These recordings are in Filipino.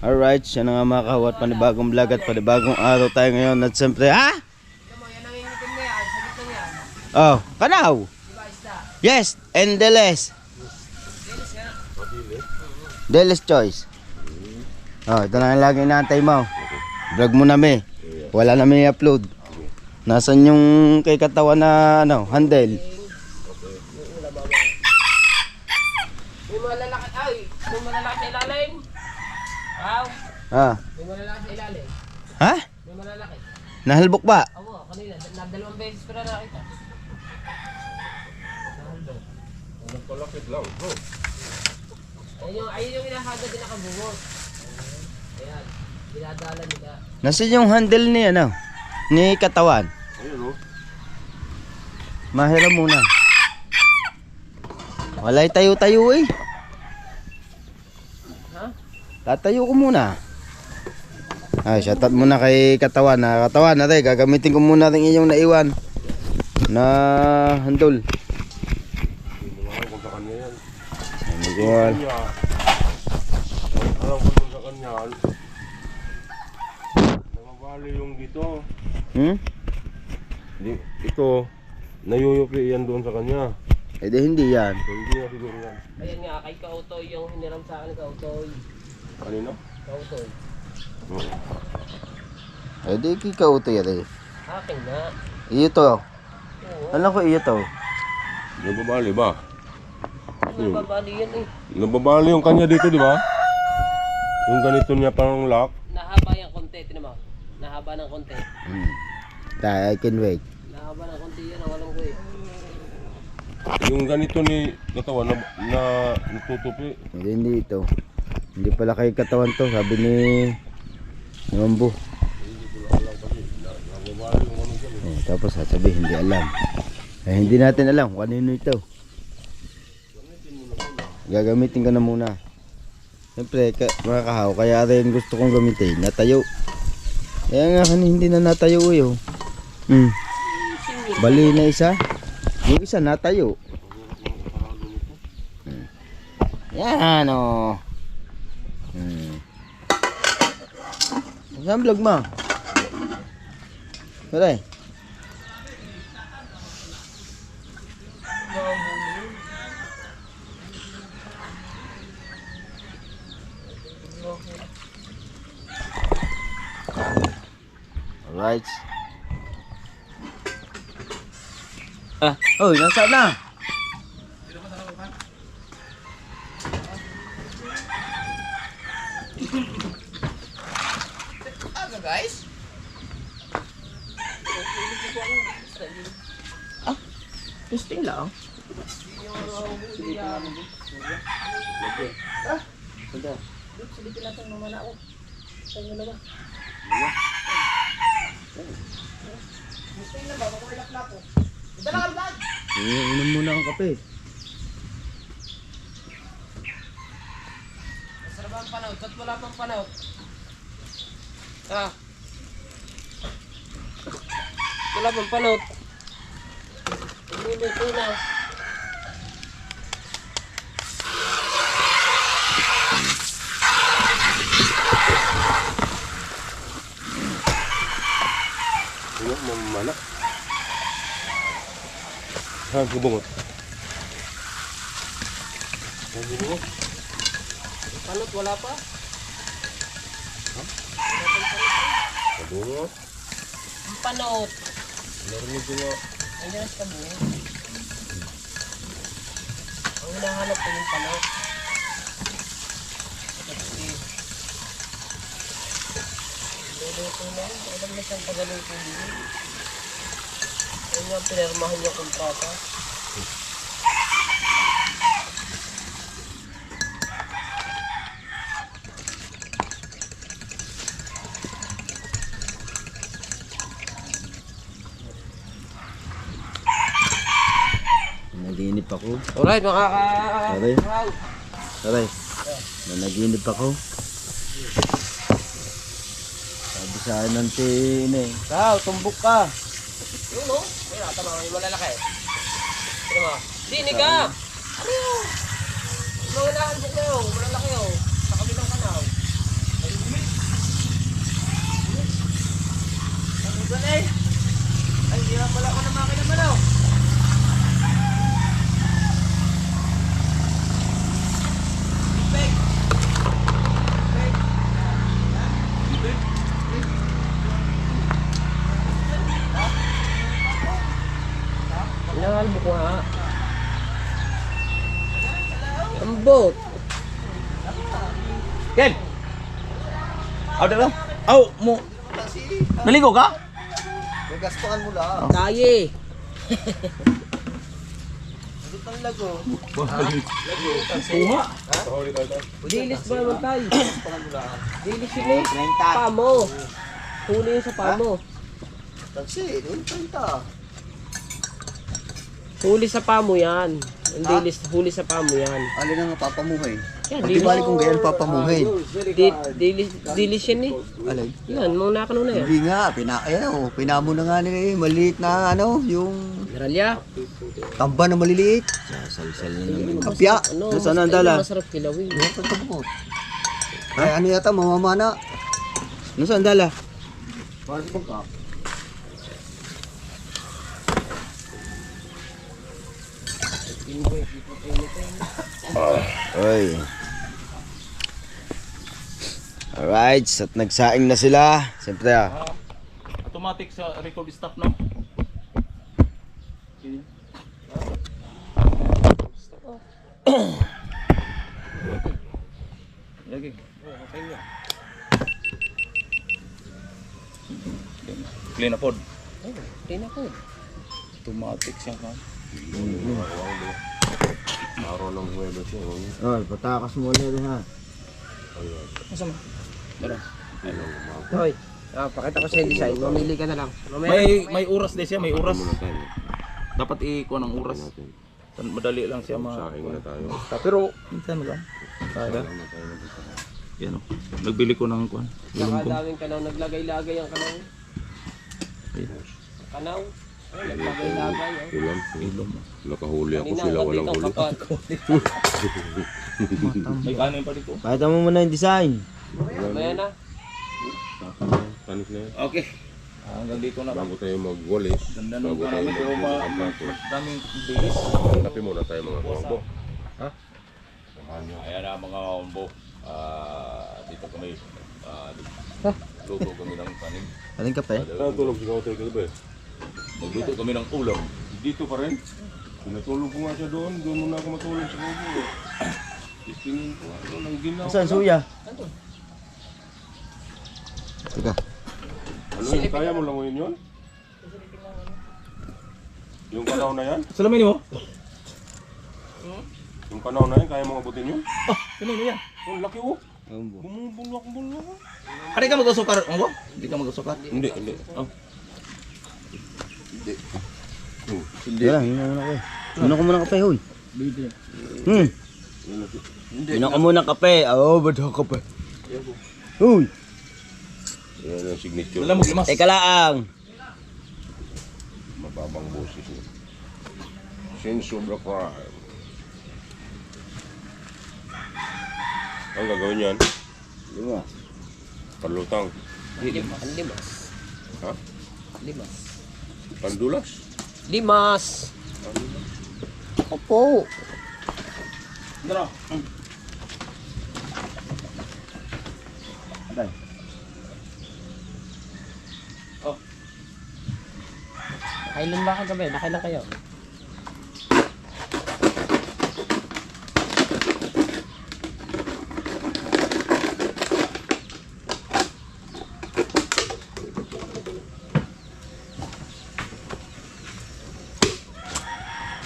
Alright, siya na nga mga kahawat, panibagong vlog at panibagong araw tayo ngayon. At siyempre, ha? Oh, kanaw? Yes, and Deles. Deles choice. Oh, ito na ang lagi inaantay mo. Vlog mo namin. Wala namin i-upload. Nasaan yung kay katawan na ano, handle? May malalaki, ay, may malalaki sa ilalim. Wow. Ah. May malalaki sa ilalim. Ha? May malalaki. Nahalbok ba? Oo, kanina, dalawang beses ko na nakita. Nahalbok. Nagpalapit lang, bro. Ayun yung inahagad din nakabungos. Ayan, dinadala nila. Nasaan yung handle ni ano? Ni katawan? Ayun, oh. Mahiram muna. Walay tayo-tayo eh. Ha? Tatayo ko muna. Ay, shoutout muna kay katawan. Katawan natin, gagamitin ko muna rin inyong naiwan na handol. Hindi mo alam kung sa kanya yan. Hindi ko alam. Alam ko dun sa kanya. Namabali yung dito. Ito, nayuyupi yan doon sa kanya. Eh di hindi yan. So, hindi na siguro yan. Ayan nga, kay Kautoy yung hiniram sa akin, Kautoy. Kanino? Kautoy. Eh di kikauto yan eh. Akin na. Iyo to. Oo. Alam ko iyo to. Nababali ba? Nababali yan eh. Nababali yung kanya dito, di ba? Yung ganito niya parang lock. Nahaba yung konti, tinan mo. Nahaba ng konti. I can wait. Nahaba ng konti yan, ang alam ko eh. Yung ganito ni katawan na natutupi. Hindi ito. Hindi pala kay katawan to. Sabi ni Mambo. Tapos sasabi hindi alam. Eh, hindi natin alam kung ano ito. Gagamitin ka na muna. Siyempre mga kahaw, kaya rin gusto kong gamitin. Natayo. Kaya nga hindi na natayo eh. Oh. Bali na isa. Yung isa natayo. Yan o. Saan vlog mo? Pare. Alright. Oh, nasaan na? Aga guys? Testing lang. Sulitin natin mamana ako. Sa'yo na ba? Testing na ba? Makulak-lak ko. Dala ka ba? Inom muna ang kape. Masarap ang panaw. Ba't wala pang panaw? Ha? Wala pang panaw. Luluto na. Ano, mamana. Ha, gubungot. Gubungot. Panot wala pa? Gubungot. Ang panot. Narinig ko nga. Andiyan sa buhay. Ang hinahanap ko yung panot. Luluto na yun. Alam na siyang pagaluto din. Ayun nga, pinirmahan niya kontrata. Nanaginip ako. Alright, makaka... Sorry. Sorry. Nanaginip ako. Sabi sa akin ng tine. Kao, tumbok ka. Yun o. Ayun, tama mo yung malalaki. Ano mo? Sini ka! Ano yun? Mga nakalbok na yun. Malalaki yun. Sa kabilang Ken! Aw, dala. Aw, mo. Naligo ka? Gastuhan mo lang. Taye. Bunga. Dilis ba naman tayo? Dilis yun eh. Pamo. Huli yun sa pamo. Taksi, 30. Huli sa pamo yan. Ang dilis, huli sa pamo yan. Alin ang papamuhay? Yan, Di bali kung ganyan papamuhay. Dilis yan eh. Alay. Yan, mga nakano na yan. Hindi nga, pinamo na nga nila eh. Maliit na yung Miralya. tamba na maliliit. Kapya. Ano, Nasaan ang dala? masarap kilawin. Ay, ano yata, mamamana. Nasaan dala? Para sa bangka. Oy. Alright, at nagsaing na sila. Siyempre Automatic sa record stop, no? Lagi. Clean upod. Hindi na ko. Automatic siya ka. Oh, patakas mo ulit ha. Masama. Tara. Hoy, pakita ko sa yung design. Mamili ka na lang. Mamaya. May oras din siya, may oras. Dapat ikuha ng oras. Madali lang siya pero minsan lang. Kada. Yan o. Nagbili ko ng kuan. Nakadaming kanaw. Naglagay-lagay ang kanaw. Kanaw. Ay, naglagay-lagay. Ilom. Nakahuli ako Kanina, sila, ang walang kapit huli. ang kapat. May kanin pa dito. Pakita mo muna yung design. Mamaya na. Tanis na yan. Okay. Hanggang dito na. Bago tayo mag-walis, Ganda nung bago tayo namin pero daming days. Kape muna tayo mga kombo. Ayan na mga kombo. Dito kami. Luto kami ng kanin. Aling kape? Saan tulog si Kautoy kagabi? Magluto kami ng ulam. Dito pa rin. Pinatulog ko nga siya doon muna ako matulog sa kubo. Tingin ko ng ginaw. Saan suya? Teka. Ano yun? Kaya mo langoyin yun? Yung kanaw na yan? Salamin mo? Yung kanaw na yan, kaya mo abutin yun? Ano yan? Oh, laki oh. Bumubulok. Hindi ka mag-sukar. Ano? Hindi ka mag-sukar. Hindi. Oh. Hindi lang, hinom muna kape. Hinom ko muna kape, huy. Hinom ko muna kape. Oo, ba't ako kape? Huy. Yan ang signature. Wala mo limas. Teka lang. Mababang boses niya. Sense of the crime. Ang gagawin yan? Lima. Panlutang. Limas. Ha? Limas. Pandulas. Limas. Opo. Dara. Oh. Nakailan ba kagabi? Nakailan kayo?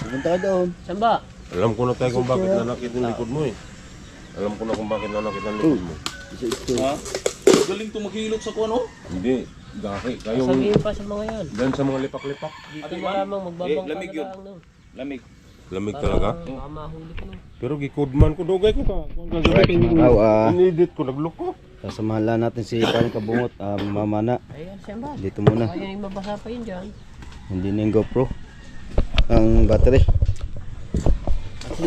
Pupunta ka doon. Saan ba? Alam ko na tayo kung bakit nanakit yung likod mo eh. Alam ko na kung bakit nanakit ang likod mo. Ha? Galing to maghilot sa kuwan, oh. Hindi. Daki. Kayong Sabihin pa sa mga yan. dyan sa mga lipak-lipak. Dito mo lamang magbabang lamig yun. lang. No? Lamig. Lamig talaga. Baka mahuli ka no. Pero gikudman ko. Dugay ko ka. Inedit ko. Naglok ko. Sasamahan lang natin si Kang Kabungot. Mamana. Ayan, siya ba? Dito muna. Ayan yung mabasa pa yun dyan. Hindi na yung GoPro. Ang battery. Kasi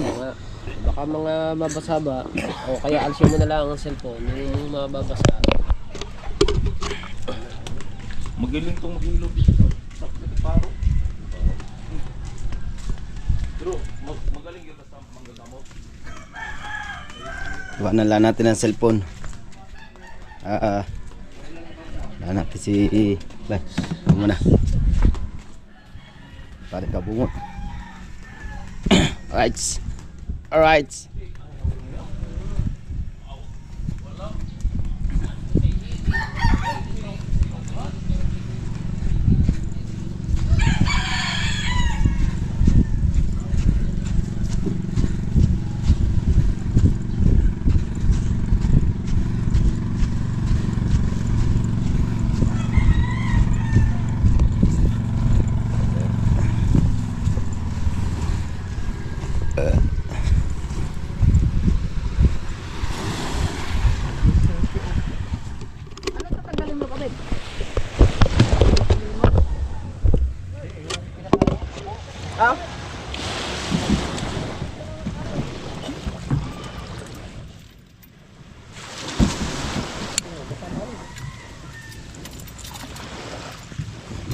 baka mga mabasa ba? O kaya alsin mo na lang ang cellphone. Yung mababasa. Magaling tong maghilot. Paro. Pero magaling yun basta manggagamot. Iwanan lang natin ang cellphone. Wala natin si Bay. Muna. Para Kabungot. Alright.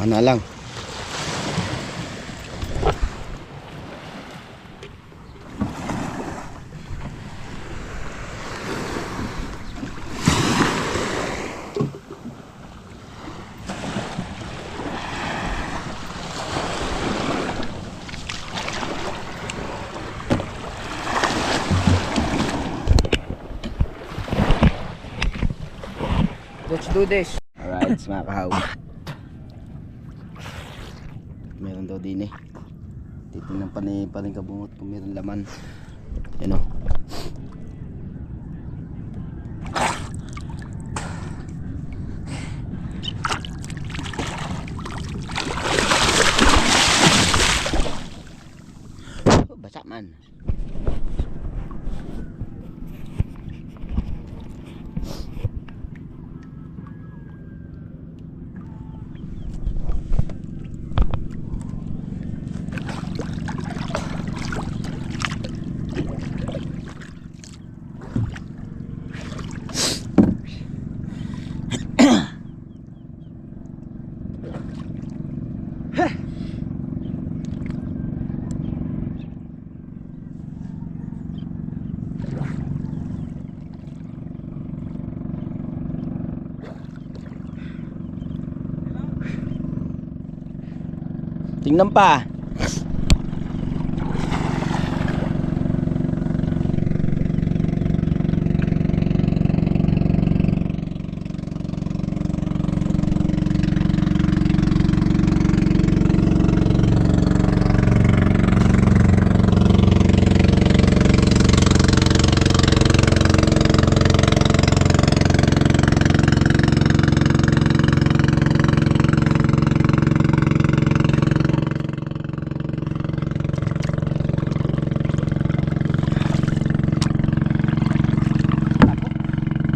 Saka na lang. Let's do this. Alright, mga kahaw. Meron daw din eh. Titingnan pa ni paring kabungot kung meron laman. Yan o. Basa man. Tingnan pa.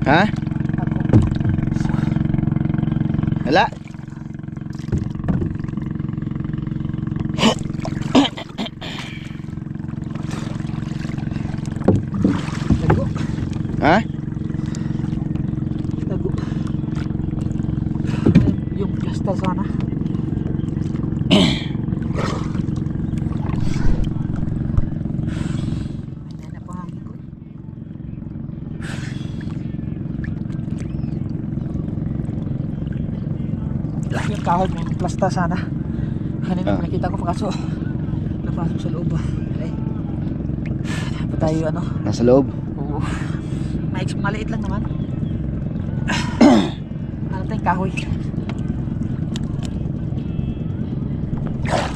Ha? Wala. Ha? Lago. Yung plaster sana. Ayan na pa hangin ko. Yung kahoy may plaster sana. Kanina nakita ko pa kaso napasok sa loob. Ay. Pa tayo ano? Nasa loob. Oo. Maliit lang naman. Ano tayong kahoy?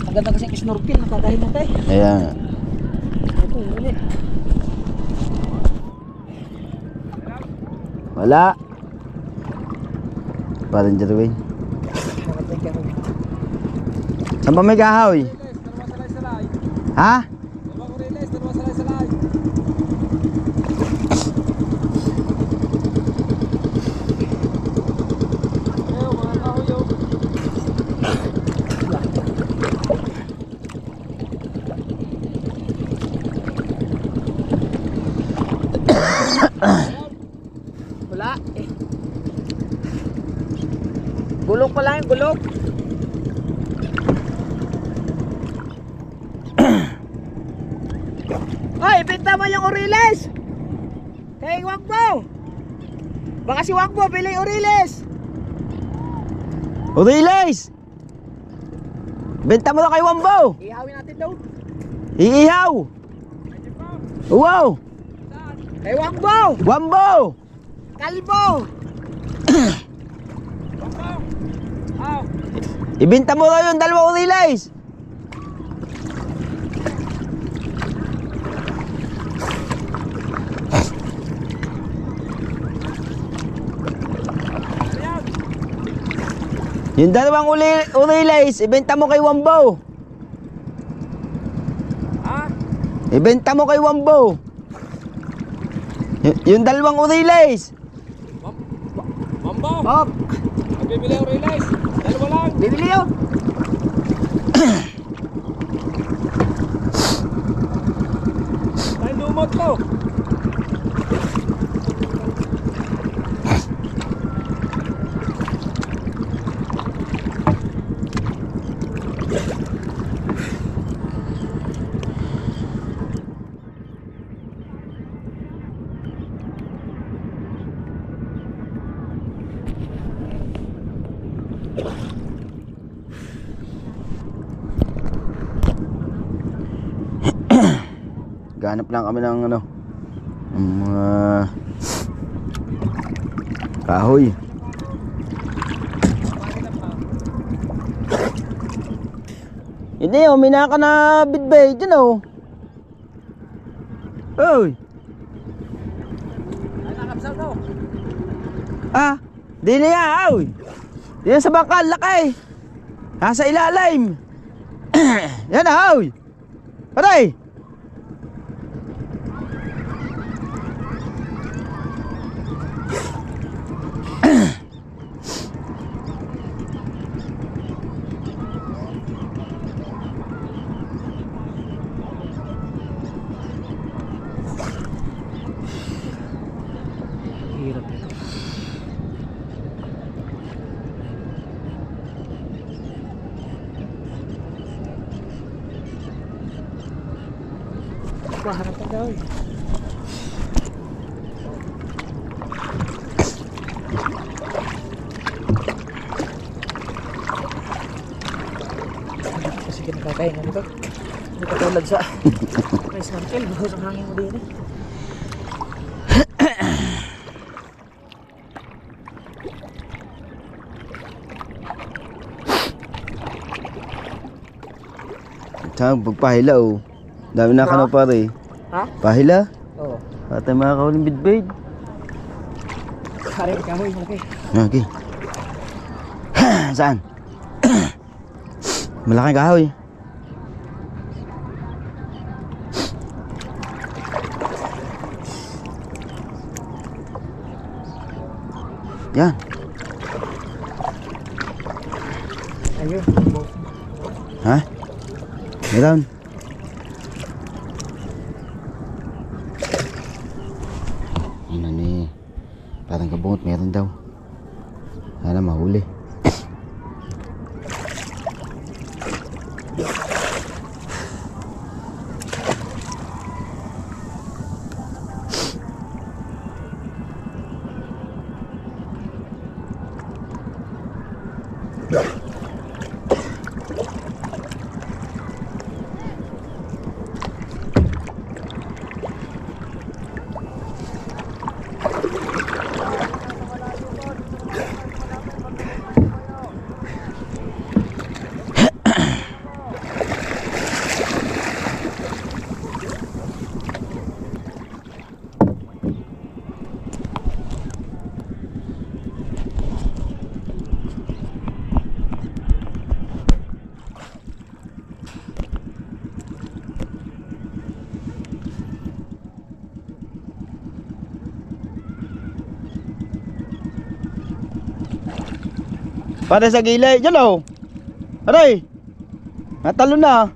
Ang ganda kasi yung snorkel, nakadahin na tayo. Ayan. Ito, ulit. Wala. Parang Jerwin. Nakatay kahoy. Saan ba may kahoy? Ha? Wala eh. Gulok pa lang yung gulok. Ay, benta mo yung Oriles. Kay Wangbo. Baka si Wangbo pili yung Oriles. Uriles! Benta mo na kay Wambo! Ihawin natin daw. Iihaw! Wow! Kay Wangbo. Wambo! Kalbo. Ibenta mo na yung dalawa Uriles! Yung dalawang Uriles, ibenta mo kay Wambo. Ha? Ibenta mo kay Wambo. Yung dalawang Uriles. Mambo. Bob. Bibili yung Oriles. Dalawa lang. Bibili yun. Tayo lumot to. Ganap lang kami ng ano, ng mga kahoy. Hindi, umina ka na bidbay dyan oh. Oy. Ah, di na yan, oy. Di yan sa bangkal, lakay. Nasa ilalim. Yan na, oy. Aray. Hirap ito. Harap ka daw. Kasi kinakakain na nito. Hindi katulad sa may snorkel. Bago sa hangin mo din eh. Tsaka pagpahila oh. Dami na ka na pare. Ha? Pahila. Oo. Pati mga kauling bidbid. Kari kahoy malaki. Okay. Saan? Malaking kahoy. Yan. Ayun. Ha? Meron. Ano ni? Parang kabungot meron daw. Sana mahuli. Para sa gilay, dyan o. Aray. Natalo na.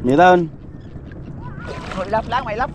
Meron. Mailap lang, mailap.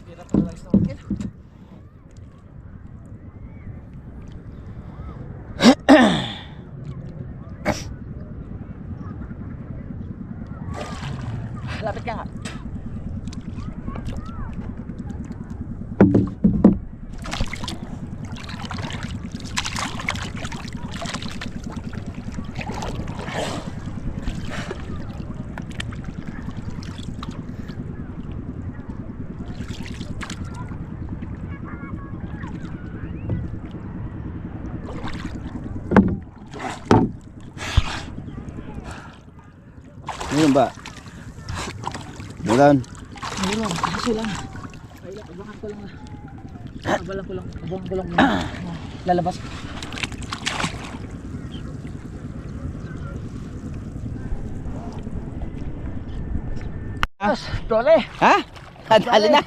Hirap na lang snorkel. Lapit ka nga. Ngayon ba? Bulan. Ayun lang, kasi lang. Ay lang, abangan ko lang na. Abangan ko lang muna. Lalabas. Tole. Ha? Nakadali na.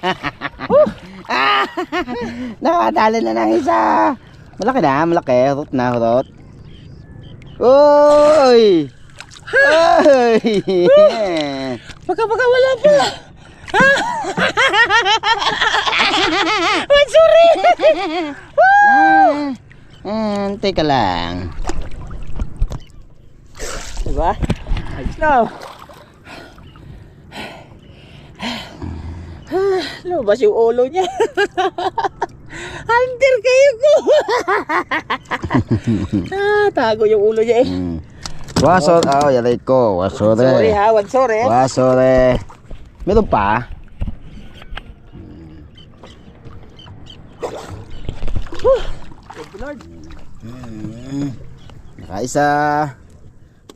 Nakadali na ng isa. Malaki na, malaki. Hurot na, hurot. Uy! Uy! Baka wala pa. Ay, sorry. Teka lang. Diba? No. Lumabas yung ulo niya. Hunter kayo ko. Tago yung ulo niya eh. Wasor, yaray ko. Wasore. Sorry ha, wag sorry. Wasore. Meron pa? Thank you, Lord. Nakaisa.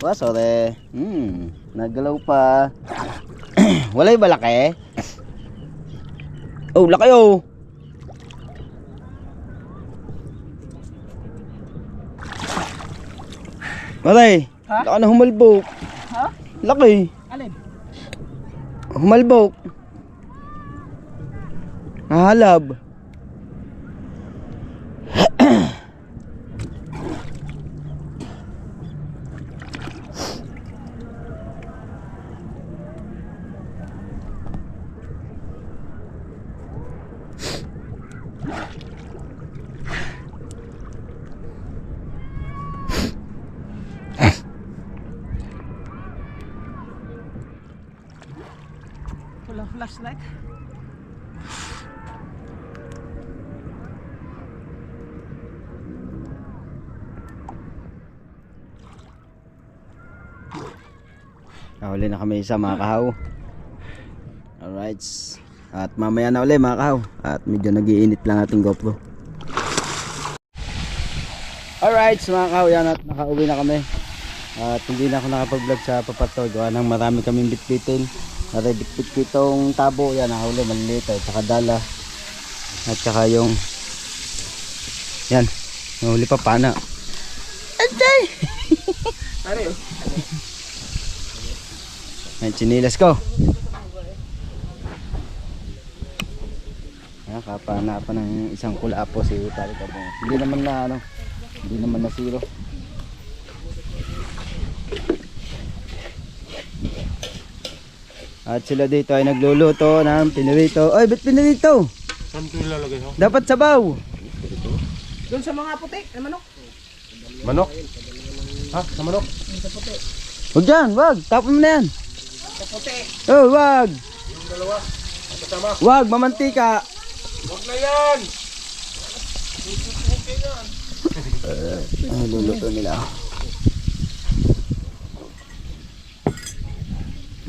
Wasore. Nagalaw pa. Walay ba laki? Oh, laki oh. Malay. Ha? Laki na humalbok. Ha? Laki. Alin? Humalbok. Nahalab. Walang flashlight. Huli na kami isa mga kahaw. Alright. At mamaya na uli mga kahaw. At medyo nagiinit lang ating GoPro. Alright mga kahaw, yan at nakauwi na kami. At hindi na ako nakapag-vlog sa Papato. Gawa ng marami kaming bitbitin. At bitbit ko itong tabo. Yan nahuli maliliit. At saka dala. At saka yung yan. Nahuli pa pana. Antay! Pare. May chinilas ko. Kapana pa ng isang kulapo si Tari Kabong. Hindi naman na ano, hindi naman na zero. At sila dito ay nagluluto ng pinirito. Oy, ba't pinirito? Saan ito ilalagay ho? Dapat sabaw. Doon sa mga puti, na manok. Manok? Ha? Sa manok? Huwag dyan, wag. Tapon mo na yan. Sa puti. Oh, wag. Yung dalawa. Kasama. Wag, mamantika. Huwag na yan! Luluto nila.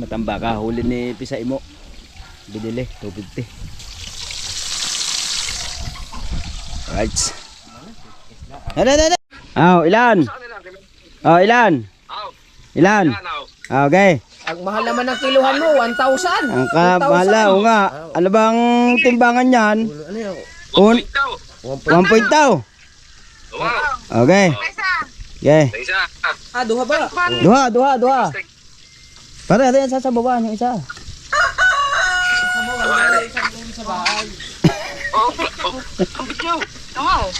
Matamba ka, huli ni Pisay mo. Binili, 250. Right. Ilan? Ilan? Ilan? Okay. Ang mahal naman ng kiluhan mo, 1,000. Ang kamala, o nga. Ano bang timbangan yan? 1 point daw. Okay. Okay. Ah, duha ba? Duha. Pare, yan sasabawan yung isa.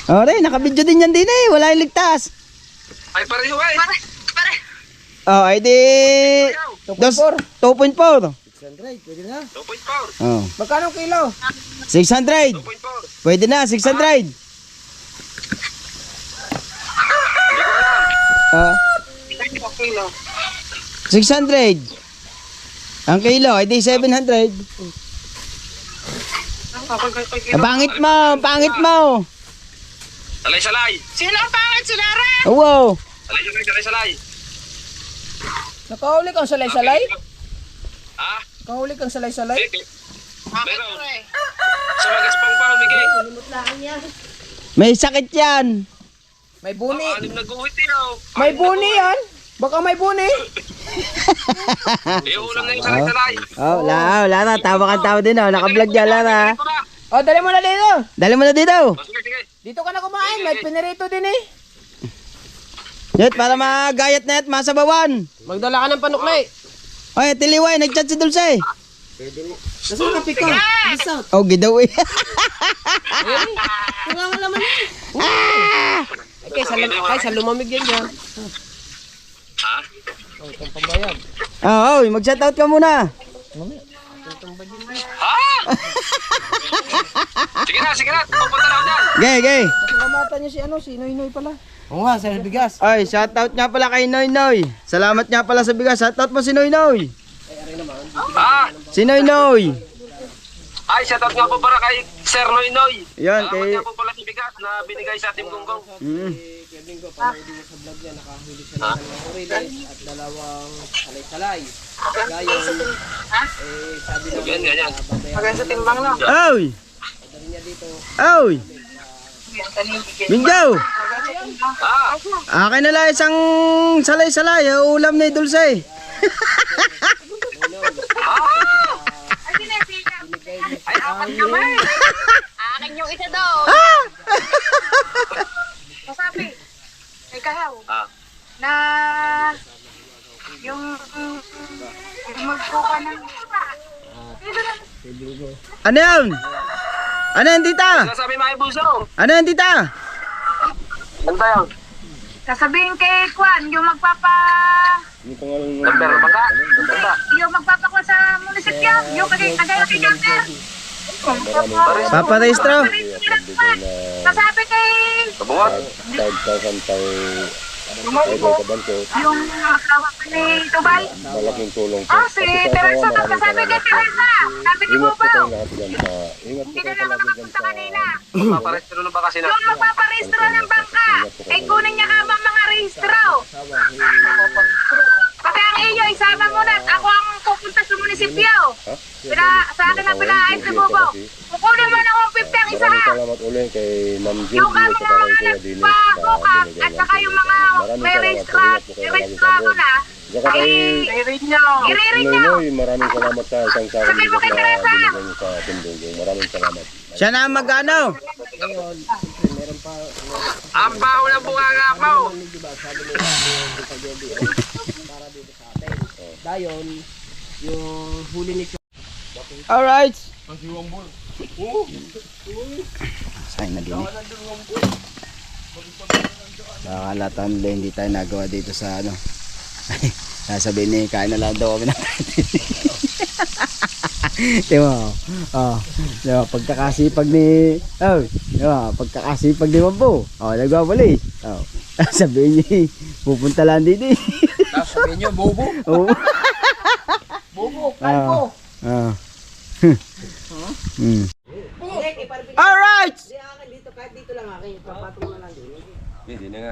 Oh, nakabidyo din yan din eh. Wala yung ligtas. Ay, pareho ay! Oh, ay di 2.4. Oh. Magkano kilo? 600. Pwede na, 600. Ah. 600. Ang kilo, edi 700. Pangit mo, pangit mo. Salay-salay! Sino ang pangit si Lara? Oh, wow. Salay-salay, salay-salay! Nakahuli kang salay-salay? Ha? Nakahuli kang salay-salay? Meron! Sa magaspang pa, humigay! May sakit yan. May buni. Anim na guhit yun! May buni yan? Baka may buni. Iulam na yung salay-salay! Oh, Lara, tawa kang tawa din oh. Naka-vlog yan, Lara. Ito na! O, dali mo na dito. Dali mo na dito. O, sige, sige! Dito ka na kumain. May pinirito din eh. Yet, para magayat na yat, masabawan. Magdala ka ng panukli. Oy, tiliway, nag-chat si Dulce. Nasaan ka pika? Bisot. Oh, gidawi. Wala mo naman eh. Kaysa lumamig yan dyan. Ha? Oh, mag-shoutout ka muna. Ha? Sige na! Pupunta na ako dyan! Gay. Nasalamatan niya si Noy pala. Oo nga, sa bigas. Ay, shoutout nga pala kay Noy Noy. Salamat nga pala sa bigas. Shoutout mo si Noy Noy. Ha? Si Noy Noy. Ay, shoutout nga po para kay Sir Noy Noy! Yan, Salamat kay... nga po pala sa bigas na binigay sa ating gunggong. At dalawang salay-salay. Gayon. Sabi na Ganyan. Maganda sa timbang lang. Oy! Oy! Mingaw! Ha? Akin na lang isang salay-salay. Ulam ni Dulce. Ay, apat naman. Akin yung isa doon. Masabi, may kahaw. Ah. Na yung magkuka ng Ano yan? Ano yan, tita? Sinasabi mga ibuso! Ano yan, tita? Ano tayo? sasabihin kay Kwan, yung Number, bangka? Bangka? yung magpapakuha sa munisipyo, yung kagaya kay Captain. Paparehistro? Sasabi kay Kabuhat? yung asawa ni Tubal. Malaking tulong Oh, si Teresa, sasabi kay Teresa. Sabi ni Bubaw. Hindi na lang nakapunta kanina. Paparehistro na ba kasi na? Yung magpaparehistro ng bangka, ay kunin niya habang mga rehistro. Pati ang iyo, isama mo na at ako ang pupunta sa munisipyo. Sa akin na pinaayos ni Bubaw. Kukunin mo ng 150 ang isa ha. Salamat ulit kay Ma'am Judy Yung kami at saka kay Kuya na Dinis nagpabukak at saka yung mga may rehistrado na, Saka ay kay i-read nyo. Noy, maraming salamat sa isang sarang Sabi mo bigas kay na Teresa. binigay niyo sa Tindunggong. Maraming salamat. Siya na ang mag-ano? Ang baho ng bunganga mo! Dayon, yung huli ni Alright. Sayang na din eh. Nakalatan nila hindi tayo nagawa dito sa ano. Sasabihin ni kain na lang daw kami ng diba? Oh, diba? Pagkakasipag ni diba? Pagkakasipag ni Mampo. Oh, nagwawali. Oh. Sabihin niya, pupunta lang dito eh. sabihin nyo, bobo. Oh. Bobo, kalbo. Ah. Alright! Hindi na nga.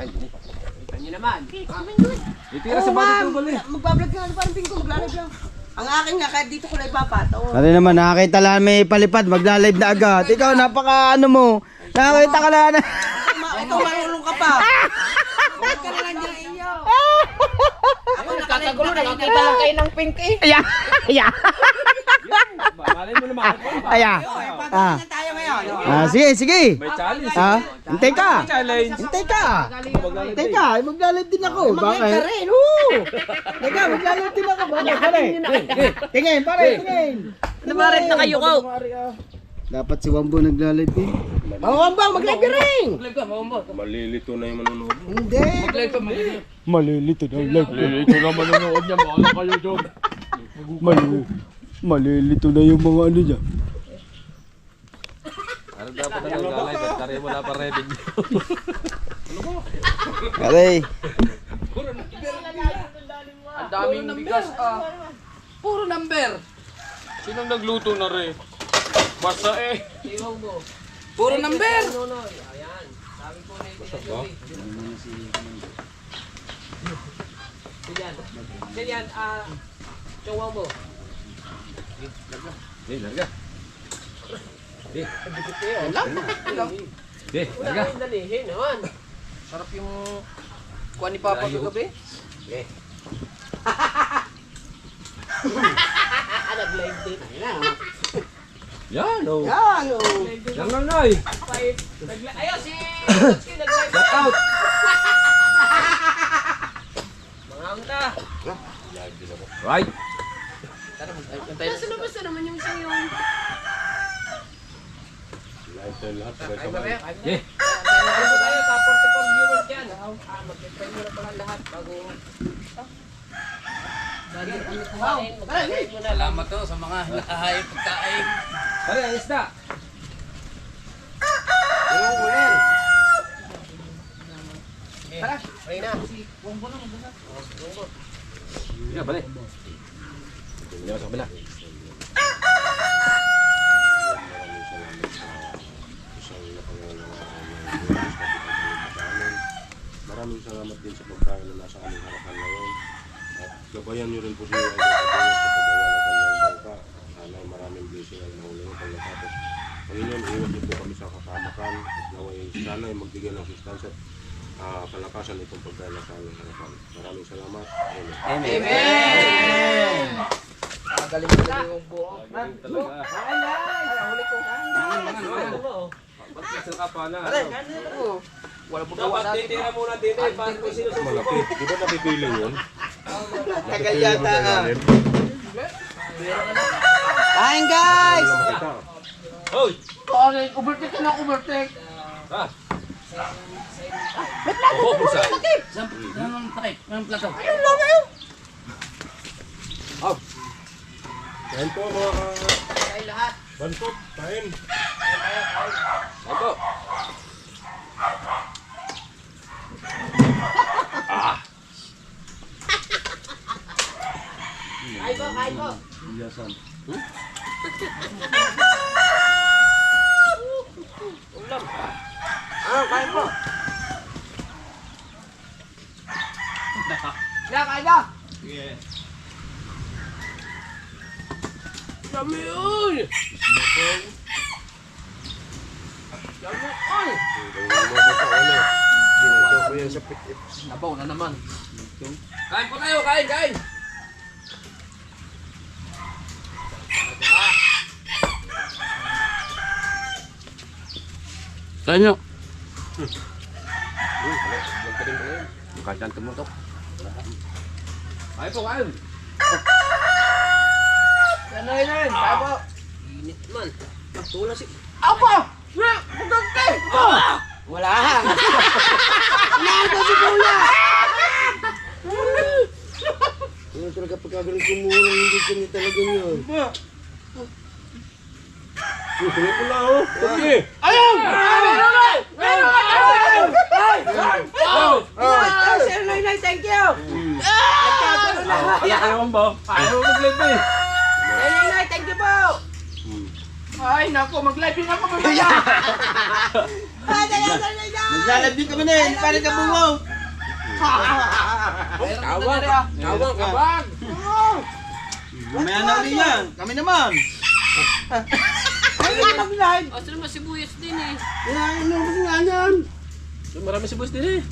Ano naman? Itira sa bato tubal eh. Magbablog ka na parang pingko, maglalagay lang. Ang akin nga, kahit dito ko na ipapato. Ano naman, nakakita lang may palipad, magla-live na agad. Ikaw, napaka ano mo. Nakakita ka lang na. Ito, marunong ka pa. Bakit ka na lang dyan inyo? Ako Kakagulo, nakakita lang kayo ng pink eh. Aya! Aya! Malay mo naman. Aya! Ah. Na tayo ngayon. Sige, sige. May challenge. Ah, hintay ka. Challenge. Hintay ka. Hintay ka, magla-live din ako. Mag-live ka rin. Teka, magla-live din ako. Bakit? Pare. Tingin, pare, tingin. Namarit na kayo ko. Dapat si Wambo nagla-live din. Mawambang, mag-live ka rin. Malilito na yung manonood. Hindi. Malilito na live. Ito na manonood niya, baka kayo dyan. Malilito. Malilito na yung mga ano dyan. Ano dapat na naglalay? Ba't kare wala pa revenue? Aray. Ang daming bigas Puro number. Sinong nagluto na rin? Basta eh. Puro number. Ganyan, jowa mo. Larga. Wala kang dalihin naman. Sarap yung kuha ni Papa kagabi. Nag-live date na. Yan oh. Yan, oh. Yan lang noy. Ayaw, si Kutski nag-live date. Out. Mga unta. Right. Nasa labas na naman yung isang yun. Live tayo lahat, Yeah. Ano tayo, sa 44 viewers yan. Mag-try mo na pala lahat bago... Bago kami kumain, mag-try mo na. Salamat to sa mga nakahayop pagkain. Pare, isda. Tara, try na. Yeah, balik. Diyan sa kabila. Maraming salamat din sa pagkain na nasa aming harapan ngayon. At gabayan niyo rin po siya sa paggawa ng kanyang bangka. Sana maraming blessing ang nahuli ng pagkatapos. Panginoon, iwan niyo po kami sa kakamakan. At naway sana ay magbigay ng sustansya at kalakasan itong pagkain na sa aming harapan. Maraming salamat. Amen. Magaling yung buo. Talaga. Huli ko. Pagkasal ka pa na. Wala po gawa natin. Titira muna dito eh. Paano kung sino Malaki. Di ba napipiling yun? Tagal yata nga. Kain guys! Wala makita. Hoy! Overtake na overtake. Ha? Oo, pusa. Kain po mga Kain lahat. bantot. Kain. Ito. Kain po, kain po. Ulam. Kain po. Kain na. Dami yun! Dami yun! Nabaw na naman. Kain po tayo, kain, kain. Kain nyo. Makadyan tumutok. Kain po, kain. Ano yun? Kain po. Init man. Tula si... Apa! Bugante! Wala! Nando si Kuya! Ano talaga pagkagaling kumuha ng hindi kami talaga yun. Tuloy ko lang oh. Okay. Ayaw! Sir Noynoy, thank you! Nagkakaroon na! Ayaw ba? Ayaw mag-live eh. Sir Noynoy, thank you po! Ay, naku, mag-live din ako mamaya! Ay, Sir Noynoy! Maglalab din kami na eh. Hindi pa rin kabungaw. Kawang. Kawang, kabang. Mamaya na ulit yan. Kami naman. Ay, mag-live! O, sino masibuyas din eh. Inubos nga yan! Marami si boss din eh.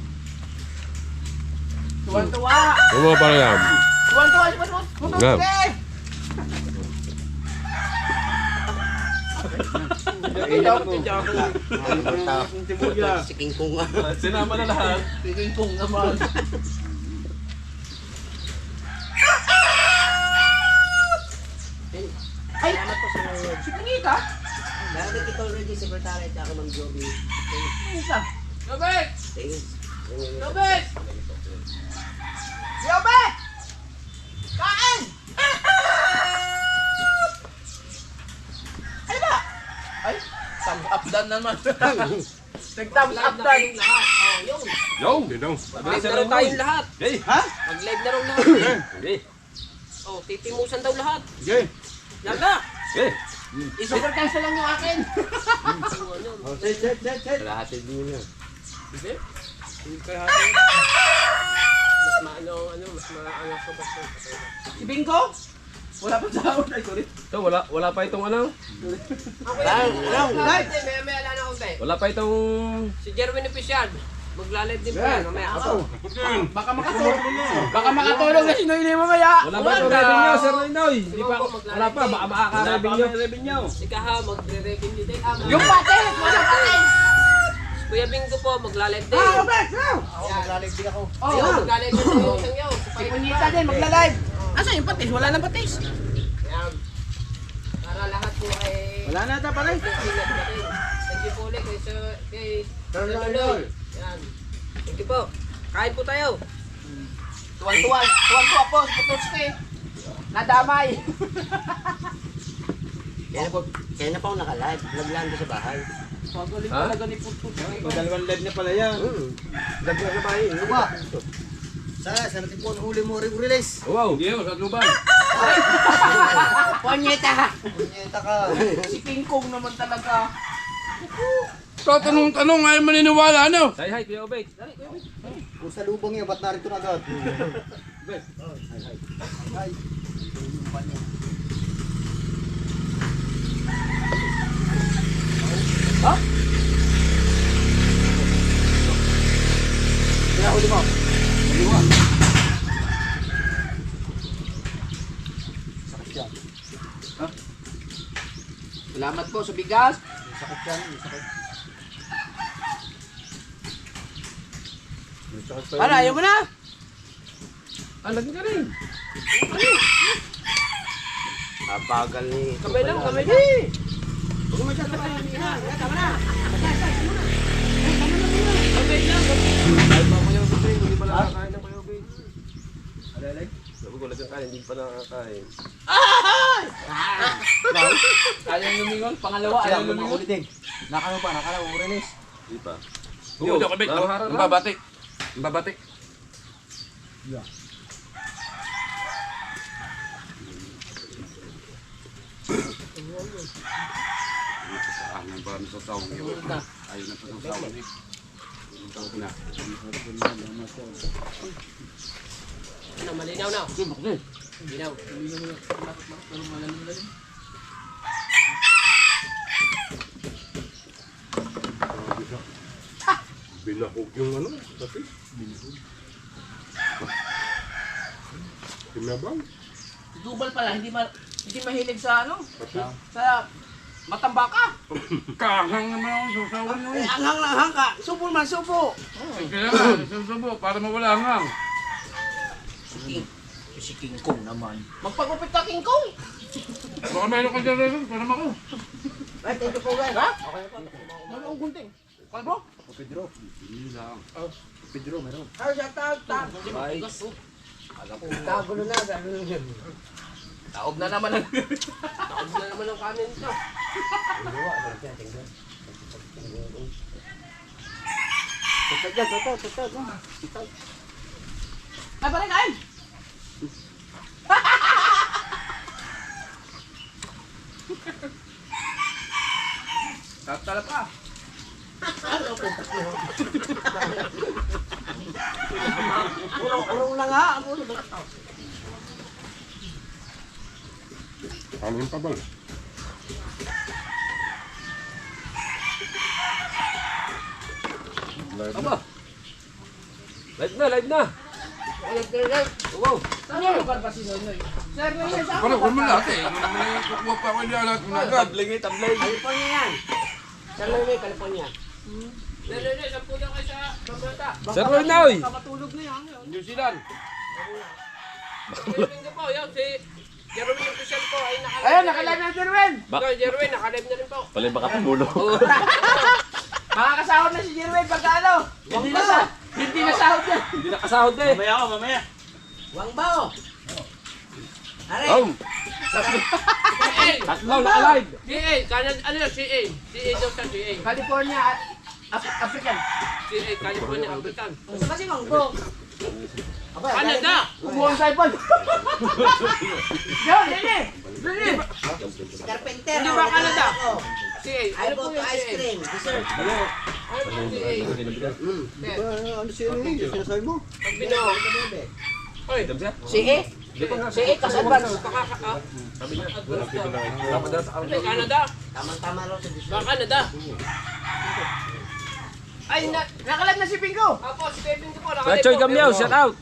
Tuwan-tuwa! Ano pa yan? Tuwan-tuwa si Boss Nga. Si King Kong nga. Sinama na lahat. King Kong naman. Ay! Si Pinita? Dati kita already secretary at ako ng Joby. Isa. Gabek! Lobet! Lobet! Kain! Thumbs up dan naman. Nag-thumbs up dan. Lahat. Oh, yun. Hindi daw. Mag-live na raw tayong lahat. Ha? Mag-live na raw lahat. Oh, titimusan daw lahat. Okay. Yan na. I-super cancel lang yung akin. Oh, set. Kalahati din yun. Mas maano sa basta. Si Bingo? Wala pa sahod. Ay, sorry. So, wala pa itong ano? Live. May ala na konti. Wala pa itong si Jerwin Official. Magla-live din pa yan. Mamaya ako. Baka makatulog. Baka makatulog na si Noy mamaya. Wala ba itong revenue, Sir Noy? Hindi pa. Wala pa. Baka makaka-revenue. Ika ha, magre-revenue din. Yung patin! Wala patin! Kuya Bingo po, magla-live din. Robert! Ako, magla-live din ako. Ayun, magla-live din yung isang yaw. Si Punyita din, magla-live. Asa yung patis? Wala nang patis. Ayan. Para lahat po ay... Wala na ata pare. Thank you po ulit kay Sir Loloy. Ayan. Thank you po. Kain po tayo. Tuwan-tuwan po, Pututski. Nadamay. Kaya na pa ako naka-live. Vlog lang doon sa bahay. Pagaling talaga ni Pututski. Dalawang live na pala yan. Vlog lang sa bahay. Ano ba? Sa natin po ang huli mo release. Wow. Hindi sa luban. Punyeta ka. Punyeta ka. Si King Kong naman talaga. Tatanong-tanong, ayaw maniniwala, ano? Say hi, Kuya Obet. Kung sa lubang niya, ba't narito na agad? Pinahuli mo. Salamat po sa bigas. Sakit yan, sakit. Para, ayaw mo na. Alag ka rin. Kapagal ni... Kamay lang. Huwag mo masyadong kaya. Tama na. Kamay lang. Ay, pa Kuya Obet. Hindi pa nakakain ng Kuya Obet. Alalay. Sabi ko lang kain, hindi pa nakakain. Ayaw lumingon. Pangalawa, ayaw lumingon. Ulitin. Nakano pa, release. Hindi pa. Oo, Jakabit. Nambabati. Ano, malinaw na. Malinaw. Binahog yung ano, tapi. Kinabang. Dubal pala, hindi mahilig sa ano? Sa matambaka. Kahang naman ang susawan nyo. Anghang lang hang ka. Supo man, supo. Kaya nga, susubo, para mawala ang hang. Si King Kong naman. Magpagupit ka, King Kong. Baka meron ka dyan, para ako. Ay, thank you po, guys. Ha? Ano ang gunting? Kalbo? Pedro, meron. Ay, siya tag. Kagulo na, gano'n yun. Taob na naman ang... Taob na naman ang kanin ito. Ay, parang kain. Tatala pa. Urong na nga. Amin pa ba? Aba. Live na. Wow. Ano yung lugar ba si Noy? Sir, Noy, sa Ano, kung mo lahat eh. Kukuha pa ako niya lahat mo na agad. California yan. Sa Loy, California. Lele, sampu lang kayo sa Bambata. Sir Noy! matulog na yan. New Zealand. Jerwin ka po, yun si Jerwin Official po ay nakalive. Ayun, nakalive na si Jerwin. Jerwin, nakalive na rin po. Palay baka pamulo. Makakasahod na si Jerwin pagka ano. Hindi na sahod yan. Hindi nakasahod eh. Mamaya. Wang bao. Are, Oh. Tatlo naka-live. CA, kanan, ano yun, CA? CA daw siya, CA. California, African. CA, California, African. Basta kasi manggo. Canada! Kumuha ang iPod. Diyan, Lili. Lili. Carpenter. Hindi ba Canada? CA, ano po yung Ice CA? cream. Dessert. Ano po yung CA? Ano siya yun? Sinasabi mo? Pag binuo. Hoy, CA? CA, kas advance. Canada? Tamang-tama raw sa dessert. Ba Canada? Ay, nakalag na si Pingo. Apo, si Kevin ko po. Choy Gamyaw, shout out.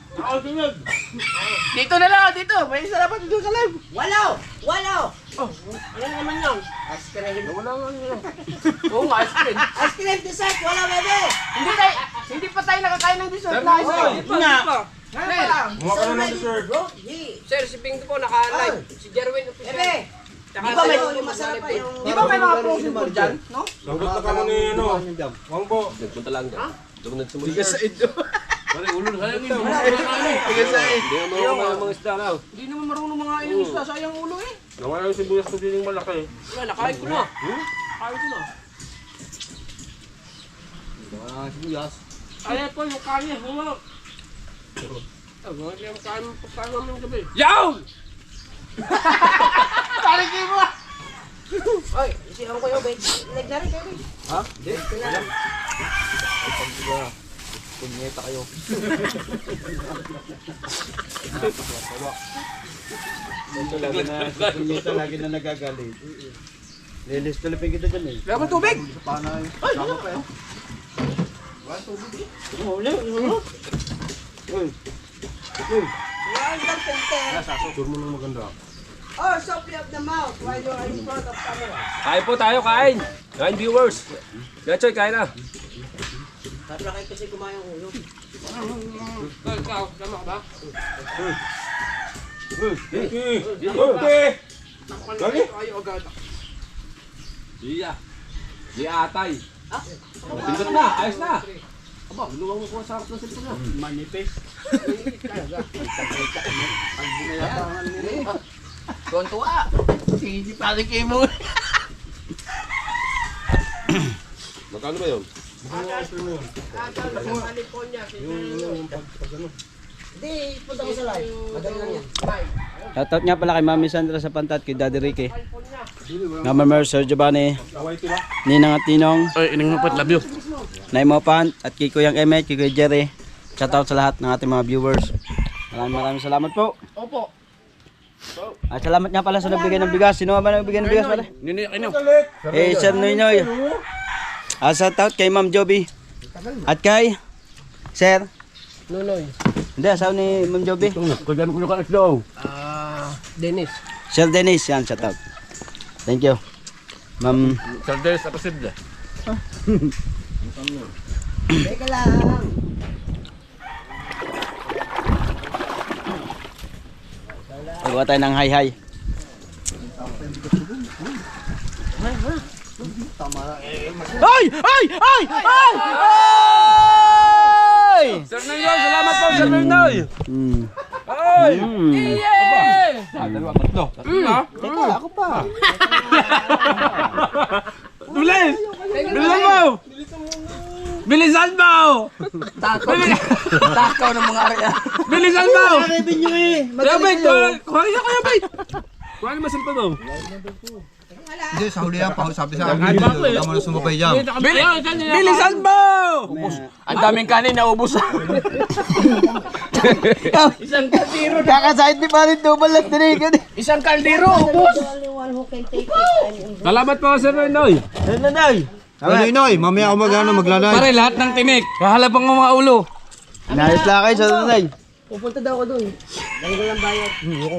Dito na lang, dito. May isa dapat dito sa live. Walo! Walo! Ano naman yun? Ice cream. Oo nga, ice cream. Ice cream dessert! Wala, bebe! Hindi pa tayo nakakain ng dessert na ice cream. Hindi pa. Ngayon pa lang. Mukha ka na ng dessert. Sir, si Ping po naka-live. Si Jerwin official. Bebe! Tsaka Di ba may si- masarap pa yung... Di ba may mga frozen food dyan? No? Sagot na kamo ni ano. Wangbo. Hindi naman marunong mga inyong isla. Sayang ulo eh. Nawala yung sibuyas ko din yung malaki. Wala, nakain ko na. Nakain ko na. Ay, po, yung kanya, humo. Ay, mga yung kain mo pagkain namin gabi. Yaw! Pariki mo. Oy, siyang ko yung bed. Leg na rin kayo. Ha? Hindi. Punyeta kayo. Ito lagi na nagagalit. Lilis tulipin kita dyan eh. Wala bang tubig? One carpenter. Tur mo nang maganda. Oh, softly of the mouth while you are in front of camera. Kain po tayo, kain. Kain viewers. Kaya Choy, kain na. Sabi na kayo kasi kumain ang ulo. Ikaw, tama ka ba? Lagi? Ay, agad. Iya. Di atay. Pindot na, ayos na. Aba, luwang mo ko sa harap ng cellphone na. Manipis. Tuwan-tuwa. Hindi pariki mo. Magkano ba yun? California. Hindi, punta ko sa live. Madali lang yan. Shoutout nga pala kay Mami Sandra sa Pantat, kay Daddy Ricky. Mama Sir Giovanni, Ninang at Ninong, Ay, ining mo pat love you. Naimo Pant, at kay Kuyang Emet, kay Kuya Jerry. Shoutout sa lahat ng ating mga viewers. Maraming salamat po. Opo. At salamat nga pala sa nagbigay ng bigas. Sino ba nagbigay ng bigas pala? Nini, kayo. Sir Noynoy. Shoutout kay Ma'am Joby. At kay Sir Nunoy. Hindi, asaw ni Ma'am Joby. Kagano ko yung kanas daw. Dennis. Sir Dennis, yan, shoutout. Thank you. Ma'am, Sardes, ako sibda. Teka lang. magawa tayo ng hi-hi. Ay! Ay! Ay! Ay! Ay! Sir Noy, salamat po, Sir Noy. Ay! Dalawa, tatlo. Teka, ako pa. Bilis! Bilisan mo! Bilisan mo! Takaw ng mga area. Bilisan mo! Arabin nyo eh. Kuya Bay, kuha niya, Kuya Bay. Kuha niya masin pa daw. Hindi, sa huli yan pa. Sabi sa akin, hindi mo na sumabay dyan. Bilisan mo! Ang daming kanin na ubos. Isang kaldero. Kakasahit ni Parin double lang tinigan. Isang kaldero ubos. Only one who can take it. Salamat po, Sir Noy. Sir Noy. Ay, Noy, mamaya ako maglalay. Pare, lahat ng tinik. Kahalabang ng mga ulo. Inayos lang kayo, Sir Noy. Pupunta daw ako dun. Dahil walang bayad.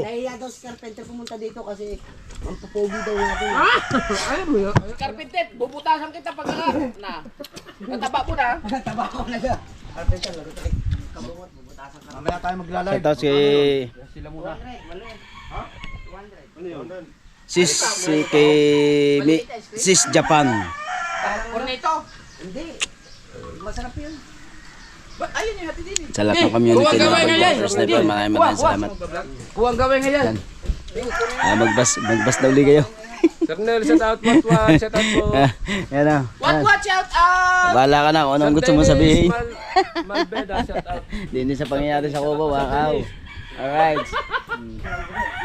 Nahiya daw si Carpenter pumunta dito kasi ang papogi daw natin. Carpenter, bubutasan kita pag na. Nataba mo na. Taba ko na ga. Carpenter, laro tayo. Kabungot, bubutasan ka. Mamaya tayo maglalay. Shoutout si Sis Japan. Corneto. Hindi. Masarap yun. Ayun yung hati din. Sa lahat ng community na pag-brothers sniper, maraming salamat. Kuwang gawin ngayon. Yan. Magbas daw uli kayo. Kernel, shout out, what, shout out po. Yan o. What shout out? Bahala ka na kung anong gusto mo sabihin. Malbeda, shout out. Hindi sa pangyayari sa Cubao, wakaw. Alright.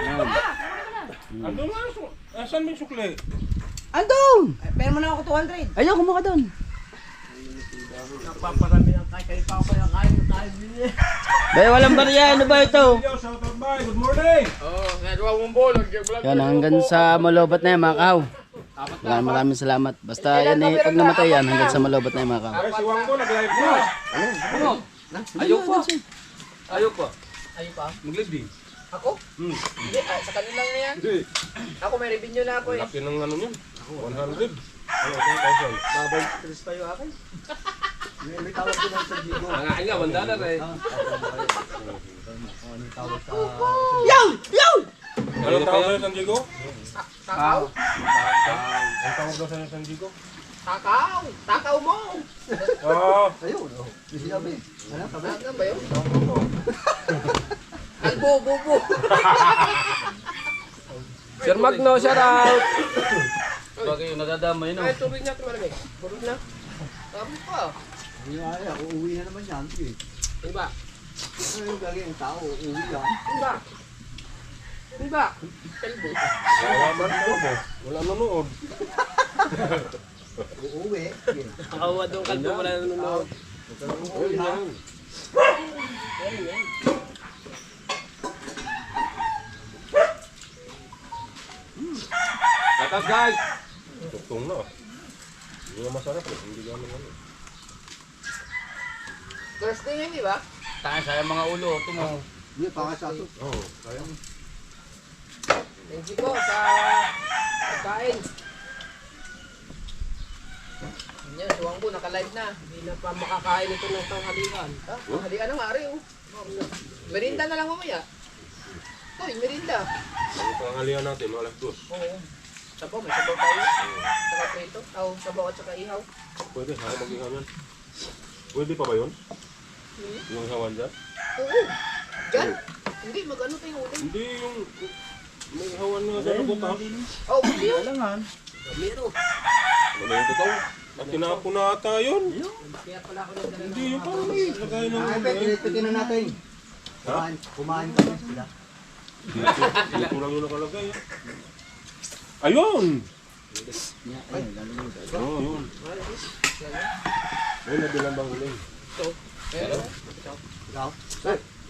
Yan. Andun nga, saan may sukli? Andun! Pero mo na ako 200. Ayaw, kumuha doon. Napaparami ng kay pa ako yung kain na tayo din. Bay, walang barya. Ano ba ito? Shout out, bye. Good morning. Yan, hanggang sa Malobat na yan, mga kaw. Maraming salamat. Basta yan eh, pag namatay yan, hanggang sa Malobat na yan, mga kaw. Ay, si Wangko nag-live na. Ayaw po. Ayaw po. Ayun pa. Mag-live din. Ako? Hindi, sa kanila na yan. Hindi. Ako may revenue na ako eh. Laki ng ano yun. 100. Ano, 1,000. Babay, Chris pa yung akin. May tawag ko lang sa Jigo. Ang aking nga, $1 eh. Ano tawag sa'yo, San Diego? Takaw? Ang tawag daw sa'yo, San Diego? Takaw! Takaw mo! Ah, Ayun, oh. Busy kami. Ano, kami? Ano ba yun? Albo-bobo! Sir Magno, shout out. Bagay yung nadadamay na. Ay, tubig na, tumalamig. Purot na. Tapos pa. Ay, ako uwi na naman yan. Iba. Ano yung gagawin ng tao? Uwi yan. Iba. Iba. Kalbo. wala man ito mo. Wala nanood. Uuwi. Nakawa doon kalbo, wala nanonood. Uwi na. Shout out guys. Tuktong na. Hindi nga masarap eh. Hindi gano'n ano. Thursday ngayon, di ba? Tayo sa mga ulo. Ito mo. Hindi, pangasato. Oo, sayang. Thank you po sa pagkain. Yan, suwang po, naka-live na. Hindi na pa makakain ito ng tanghalian. Ha? Tanghalian na nga rin, oh. Merinda na lang mamaya. Hoy, merinda. Ang pangalian natin, mga alas 2. Oo. Sabaw, may sabaw tayo. Saka prito. Sabaw at saka ihaw. Pwede, kaya mag-ihaw yan. Pwede pa ba yun? Yung ihawan dyan? Oo. Diyan. Hindi, mag-ano tayo ulit. Hindi, yung may ihawan nga sa labot ha. Oh, hindi yun. Ano ba yung totoo? At tinapo na ata yun. Kaya pala ako nagdala. Hindi, yung parang may lagay ng... Ay, bet, inipitin na natin. Ha? Kumain kami sila. Dito lang yung nakalagay. Ayun! Oo, yun. Ayun, nabilang bang uling. Ikaw?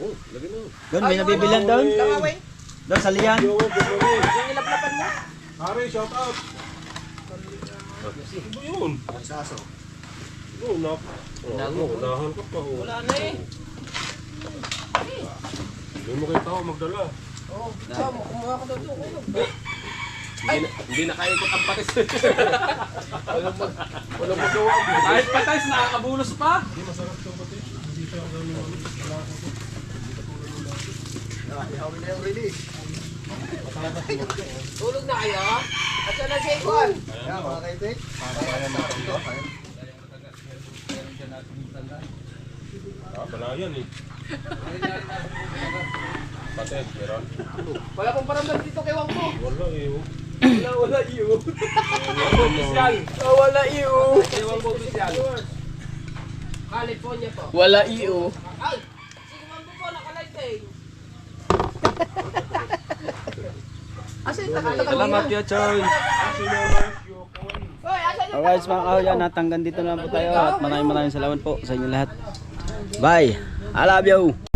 Oh, lagi na. Doon, may nabibilan doon. Langaway. Doon, sa liyan. Yo, good morning. Yung nilaplapan mo. Hari, shout out. Ano yun? Saso. Oo, unahan ka pa. Wala na eh. Hindi mo kayo tao magdala. Oo, kumuha ka daw ito. Hindi na kaya ko ang patis. Walang magawa. Kahit patis, nakakabulos pa. Ihawin na yung release. Tulog na kayo. At saan na si Ekwan? Kaya mga kaitik. Balayan eh. Patay, meron? Wala pong paramdam dito kay Wangko. Wala eh. oh. Wala iyo. Official. Wala iyo. Ewan po official. California po. Wala iyo. Ay! Sige Wangko po, nakalive eh. Asan yung takalagay? Salamat ya, Choy. Hoy, asan yung Alright, mga kahuyan, natanggan dito na po tayo at maraming salamat po sa inyo lahat. Bye! I love you!